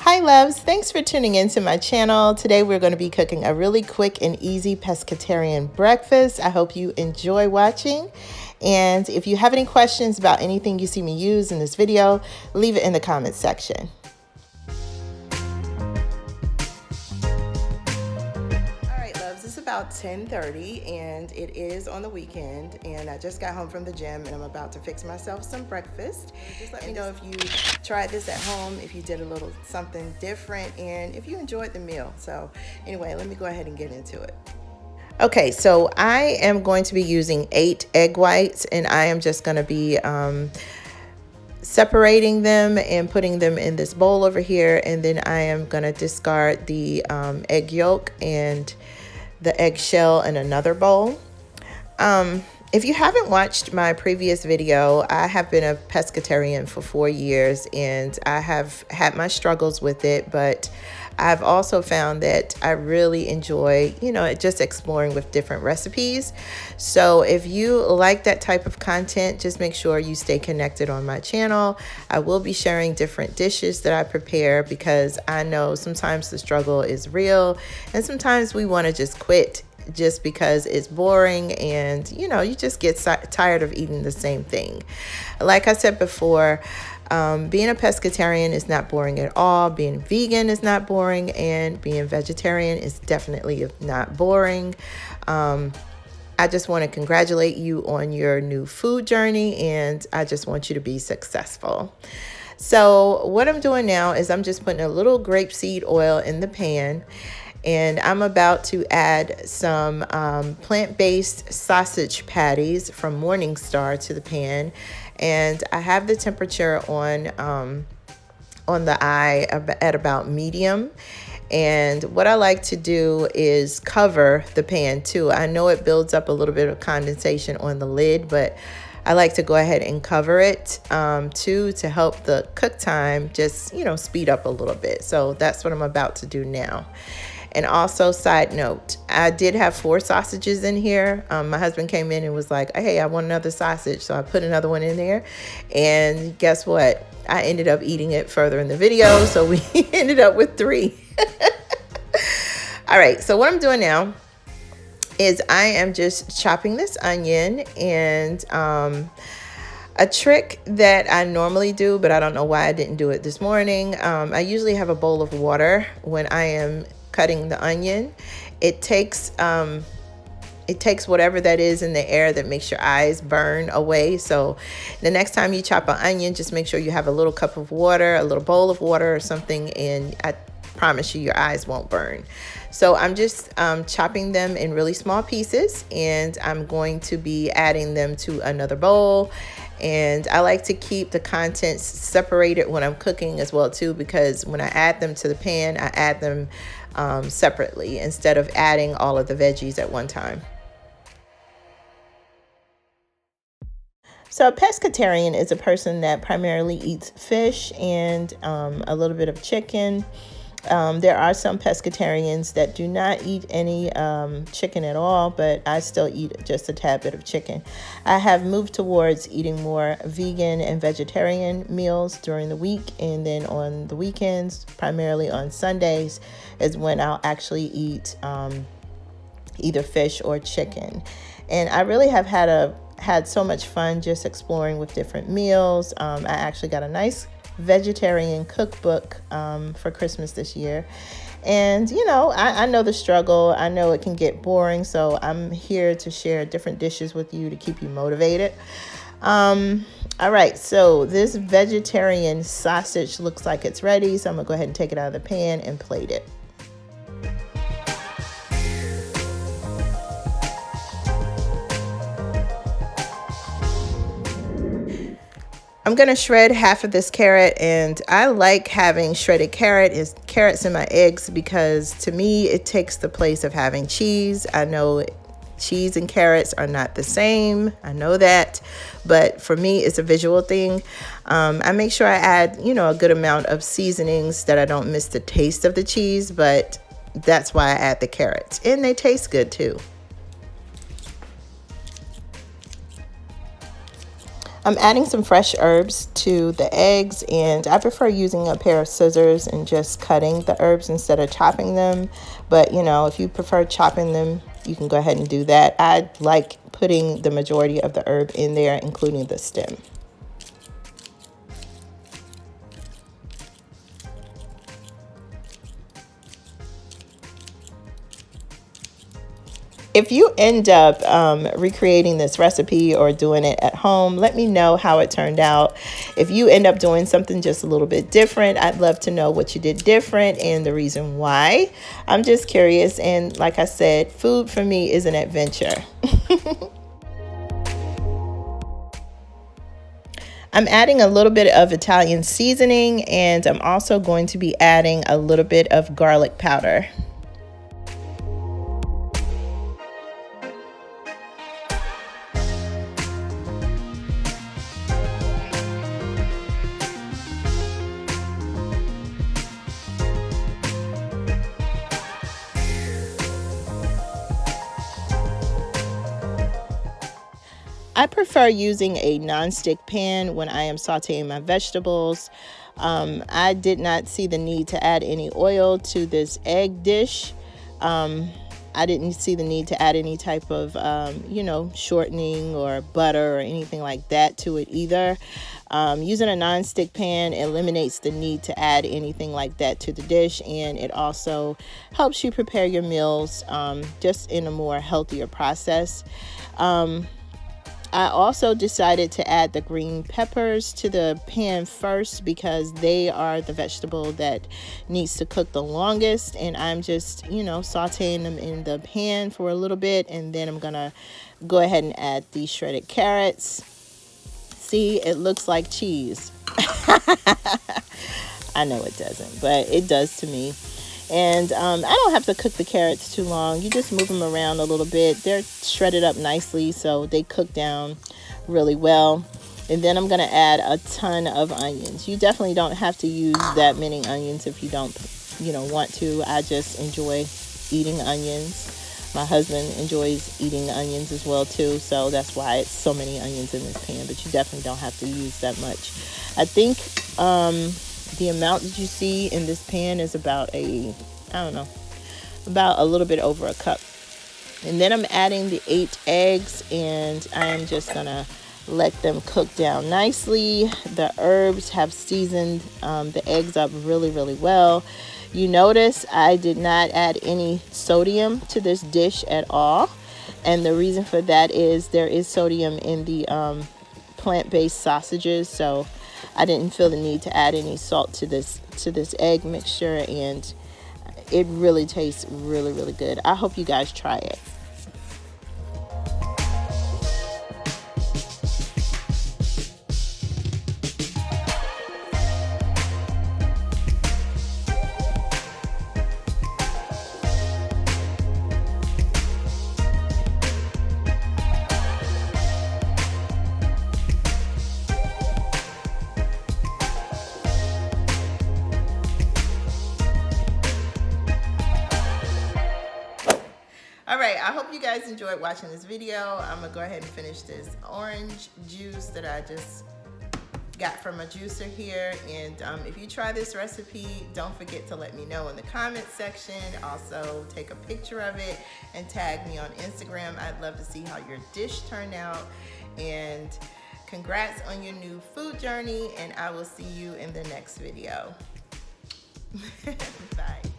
Hi loves, thanks for tuning into my channel. Today we're going to be cooking a really quick and easy pescatarian breakfast. I hope you enjoy watching. And if you have any questions about anything you see me use in this video, leave it in the comments section. It's about 10:30 and it is on the weekend, and I just got home from the gym and I'm about to fix myself some breakfast. Just let me know if you tried this at home, if you did a little something different, and if you enjoyed the meal. So anyway, let me go ahead and get into it. Okay, so I am going to be using 8 egg whites, and I am just going to be separating them and putting them in this bowl over here, and then I am going to discard the egg yolk and the eggshell in another bowl. If you haven't watched my previous video, I have been a pescatarian for 4 years, and I have had my struggles with it, but I've also found that I really enjoy, just exploring with different recipes. So if you like that type of content, just make sure you stay connected on my channel. I will be sharing different dishes that I prepare because I know sometimes the struggle is real, and sometimes we want to just quit just because it's boring and you just get tired of eating the same thing. Like I said before, being a pescatarian is not boring at all. Being vegan is not boring, and being vegetarian is definitely not boring. I just want to congratulate you on your new food journey, and I just want you to be successful. So what I'm doing now is I'm just putting a little grapeseed oil in the pan, and I'm about to add some plant-based sausage patties from MorningStar to the pan. And I have the temperature on the eye at about medium. And what I like to do is cover the pan too. I know it builds up a little bit of condensation on the lid, but I like to go ahead and cover it too, to help the cook time just, speed up a little bit. So that's what I'm about to do now. And also, side note, I did have 4 sausages in here. My husband came in and was like, hey, I want another sausage. So I put another one in there. And guess what? I ended up eating it further in the video. So we ended up with 3. All right. So what I'm doing now is I am just chopping this onion. And a trick that I normally do, but I don't know why I didn't do it this morning. I usually have a bowl of water when I am cutting the onion. It takes whatever that is in the air that makes your eyes burn away. So the next time you chop an onion, just make sure you have a little cup of water, a little bowl of water or something, and I promise you your eyes won't burn. So I'm just chopping them in really small pieces, and I'm going to be adding them to another bowl. And I like to keep the contents separated when I'm cooking as well too, because when I add them to the pan, I add them separately instead of adding all of the veggies at one time. So a pescatarian is a person that primarily eats fish and a little bit of chicken. There are some pescatarians that do not eat any chicken at all, but I still eat just a tad bit of chicken. I have moved towards eating more vegan and vegetarian meals during the week, and then on the weekends, primarily on Sundays, is when I'll actually eat either fish or chicken. And I really have had so much fun just exploring with different meals. I actually got a nice vegetarian cookbook for Christmas this year, and I know the struggle. I know it can get boring, so I'm here to share different dishes with you to keep you motivated. All right, so this vegetarian sausage looks like it's ready, so I'm gonna go ahead and take it out of the pan and plate it. I'm going to shred half of this carrot, and I like having shredded carrots in my eggs because to me it takes the place of having cheese. I know cheese and carrots are not the same. I know that, but for me it's a visual thing. I make sure I add, a good amount of seasonings that I don't miss the taste of the cheese, but that's why I add the carrots, and they taste good too. I'm adding some fresh herbs to the eggs, and I prefer using a pair of scissors and just cutting the herbs instead of chopping them. But you know, if you prefer chopping them, you can go ahead and do that. I like putting the majority of the herb in there, including the stem. If you end up recreating this recipe or doing it at home, let me know how it turned out. If you end up doing something just a little bit different, I'd love to know what you did different and the reason why. I'm just curious, and like I said, food for me is an adventure. I'm adding a little bit of Italian seasoning, and I'm also going to be adding a little bit of garlic powder. I prefer using a non-stick pan when I am sauteing my vegetables. I did not see the need to add any oil to this egg dish. I didn't see the need to add any type of, shortening or butter or anything like that to it either. Using a non-stick pan eliminates the need to add anything like that to the dish, and it also helps you prepare your meals just in a more healthier process. I also decided to add the green peppers to the pan first because they are the vegetable that needs to cook the longest, and I'm just, sauteing them in the pan for a little bit, and then I'm gonna go ahead and add the shredded carrots. See, it looks like cheese. I know it doesn't, but it does to me. And I don't have to cook the carrots too long. You just move them around a little bit. They're shredded up nicely, so they cook down really well. And then I'm going to add a ton of onions. You definitely don't have to use that many onions if you don't, want to. I just enjoy eating onions. My husband enjoys eating onions as well too, so that's why it's so many onions in this pan. But you definitely don't have to use that much. I think the amount that you see in this pan is about about a little bit over a cup. And then I'm adding the 8 eggs, and I am just gonna let them cook down nicely. The herbs have seasoned the eggs up really, really well. You notice I did not add any sodium to this dish at all. And the reason for that is there is sodium in the plant-based sausages, so I didn't feel the need to add any salt to this egg mixture, and it really tastes really, really good. I hope you guys try it. All right, I hope you guys enjoyed watching this video. I'm gonna go ahead and finish this orange juice that I just got from a juicer here. And if you try this recipe, don't forget to let me know in the comment section. Also, take a picture of it and tag me on Instagram. I'd love to see how your dish turned out. And congrats on your new food journey, and I will see you in the next video. Bye.